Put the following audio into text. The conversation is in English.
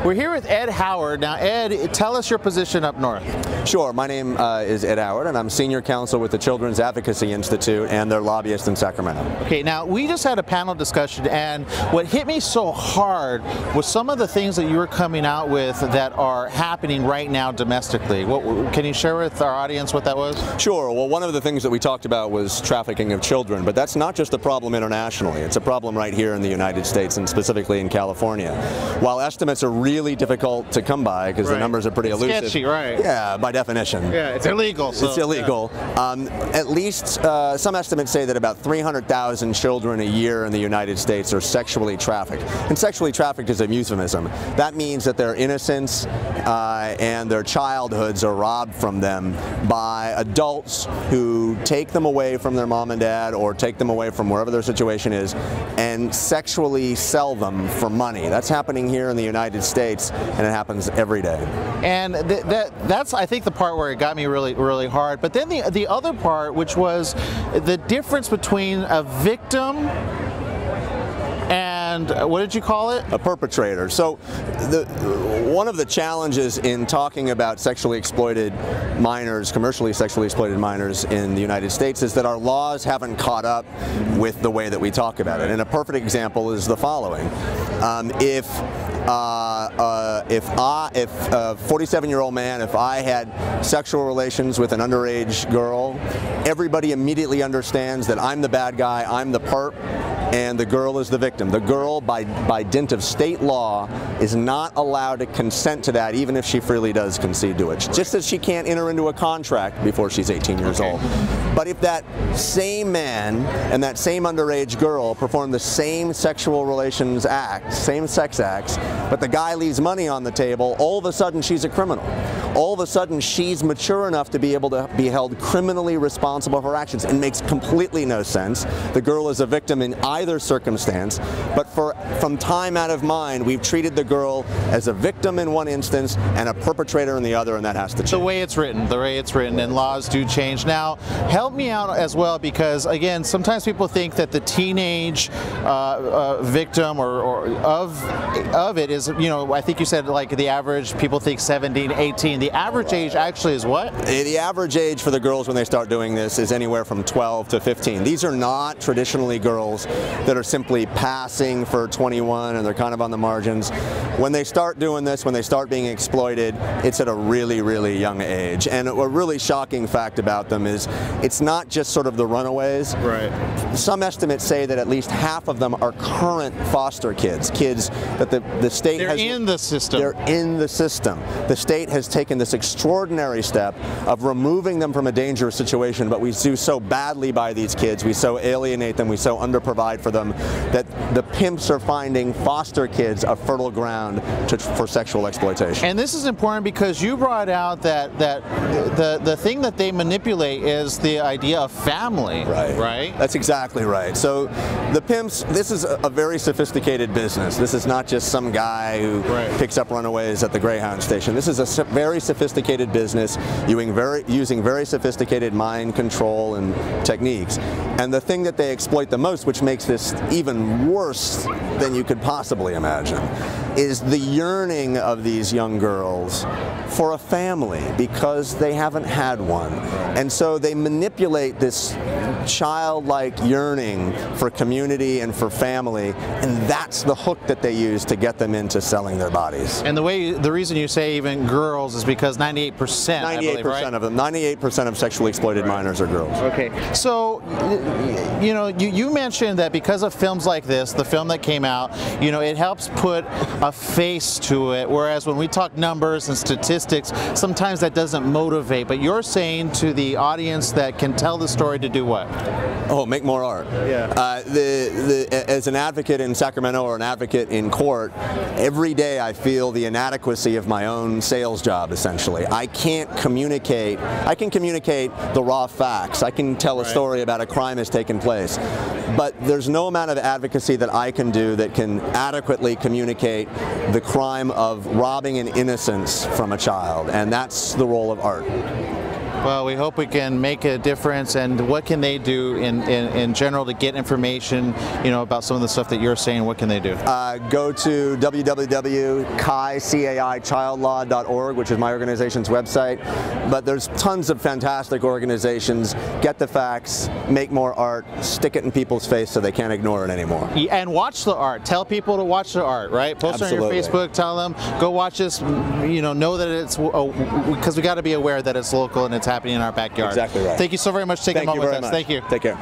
We're here with Ed Howard. Now, Ed, tell us your position up north. Sure. My name is Ed Howard, and I'm senior counsel with the Children's Advocacy Institute and their lobbyist in Sacramento. Okay, now we just had a panel discussion, and what hit me so hard was some of the things that you were coming out with that are happening right now domestically. Can you share with our audience what that was? Sure. Well, one of the things that we talked about was trafficking of children, but that's not just a problem internationally. It's a problem right here in the United States, and specifically in California. While estimates are really difficult to come by because the numbers are pretty elusive. Sketchy, right? Yeah, by definition. Yeah, it's illegal. So, it's illegal. Yeah. At least some estimates say that about 300,000 children a year in the United States are sexually trafficked. And sexually trafficked is a euphemism. That means that their innocence and their childhoods are robbed from them by adults who take them away from their mom and dad or take them away from wherever their situation is and sexually sell them for money. That's happening here in the United States, and it happens every day. And that's, I think, the part where it got me really hard. But then the other part, which was the difference between a victim and what did you call it? A perpetrator. So one of the challenges in talking about sexually exploited minors, commercially sexually exploited minors in the United States is that our laws haven't caught up with the way that we talk about it. And a perfect example is the following. If a 47-year-old man, if I had sexual relations with an underage girl, everybody immediately understands that I'm the bad guy, I'm the perp, and the girl is the victim. The girl, by dint of state law, is not allowed to consent to that, even if she freely does concede to it. Just as she can't enter into a contract before she's 18 years old. But if that same man and that same underage girl perform the same sexual relations act, same sex acts, but the guy leaves money on the table, all of a sudden she's a criminal. All of a sudden she's mature enough to be able to be held criminally responsible for her actions. It makes completely no sense. The girl is a victim in either circumstance, but from time out of mind, we've treated the girl as a victim in one instance and a perpetrator in the other, and that has to change. The way it's written, and laws do change. Now, help me out as well, because again, sometimes people think that the teenage victim or of it is, you know, I think you said like the average, people think 17, 18. The average age actually is what? The average age for the girls when they start doing this is anywhere from 12 to 15. These are not traditionally girls that are simply passing for 21 and they're kind of on the margins. When they start doing this, when they start being exploited, it's at a really young age. And a really shocking fact about them is it's not just sort of the runaways. Right. Some estimates say that at least half of them are current foster kids that the state has... They're in the system. They're in the system. The state has taken this extraordinary step of removing them from a dangerous situation, but we do so badly by these kids, we so alienate them, we so underprovide for them, that the pimps are finding foster kids a fertile ground for sexual exploitation. And this is important because you brought out that the thing that they manipulate is the idea of family. Right? That's exactly right. So the pimps, this is a very sophisticated business. This is not just some guy who picks up runaways at the Greyhound station. This is a very sophisticated business using very sophisticated mind control and techniques. And the thing that they exploit the most, which makes this even worse than you could possibly imagine, is the yearning of these young girls for a family because they haven't had one. And so they manipulate this childlike yearning for community and for family, and that's the hook that they use to get them into selling their bodies. And the reason you say even girls is because 98%, 98% of them, 98% of sexually exploited minors are girls. Okay, so you know, you mentioned that because of films like this, the film that came out, you know, it helps put a face to it, whereas when we talk numbers and statistics, sometimes that doesn't motivate. But you're saying to the audience that can tell the story to do what? Oh, make more art. Yeah. As an advocate in Sacramento or an advocate in court, every day I feel the inadequacy of my own sales job, essentially. I can't communicate. I can communicate the raw facts. I can tell a story about a crime has taken place. But there's no amount of advocacy that I can do that can adequately communicate the crime of robbing an innocence from a child. And that's the role of art. Well, we hope we can make a difference. And what can they do in general to get information, about some of the stuff that you're saying? What can they do? Go to www.childlaw.org, which is my organization's website. But there's tons of fantastic organizations. Get the facts, make more art, stick it in people's face so they can't ignore it anymore. And watch the art. Tell people to watch the art, right? Post it on your Facebook, tell them, go watch this, know that it's, because we got to be aware that it's local and it's happening in our backyard. Exactly right. Thank you so very much for taking a moment with us. Thank you. Take care.